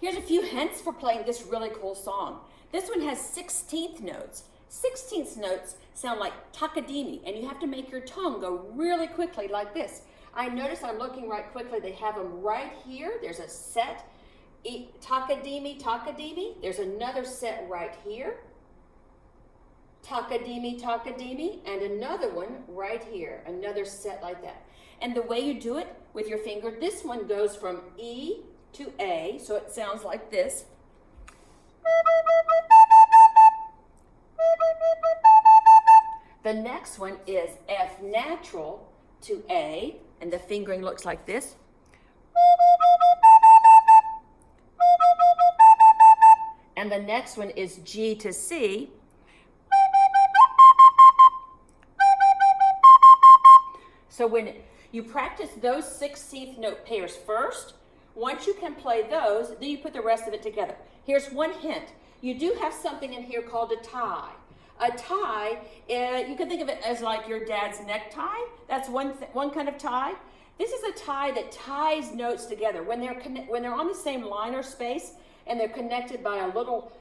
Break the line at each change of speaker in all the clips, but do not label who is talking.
Here's a few hints for playing this really cool song. This one has 16th notes. 16th notes sound like takadimi, and you have to make your tongue go really quickly like this. I notice I'm looking right quickly. They have them right here. There's a set, takadimi, takadimi. There's another set right here. Takadimi, takadimi, and another one right here, another set like that. And the way you do it with your finger, this one goes from E to A, so it sounds like this. The next one is F natural to A, and the fingering looks like this. And the next one is G to C. So when you practice those 16th note pairs first, once you can play those, then you put the rest of it together. Here's one hint. You do have something in here called a tie. A tie, you can think of it as like your dad's necktie. That's one kind of tie. This is a tie that ties notes together. When they're on the same line or space and they're connected by a little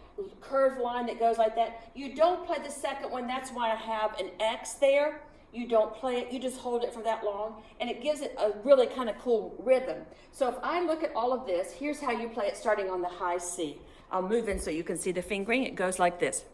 curved line that goes like that, you don't play the second one. That's why I have an X there. You don't play it, you just hold it for that long, and it gives it a really kind of cool rhythm. So if I look at all of this, here's how you play it starting on the high C. I'll move in so you can see the fingering. It goes like this.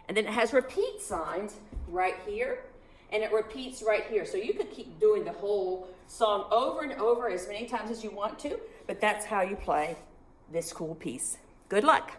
And then it has repeat signs right here, and it repeats right here. So you could keep doing the whole song over and over as many times as you want to, but that's how you play this cool piece. Good luck.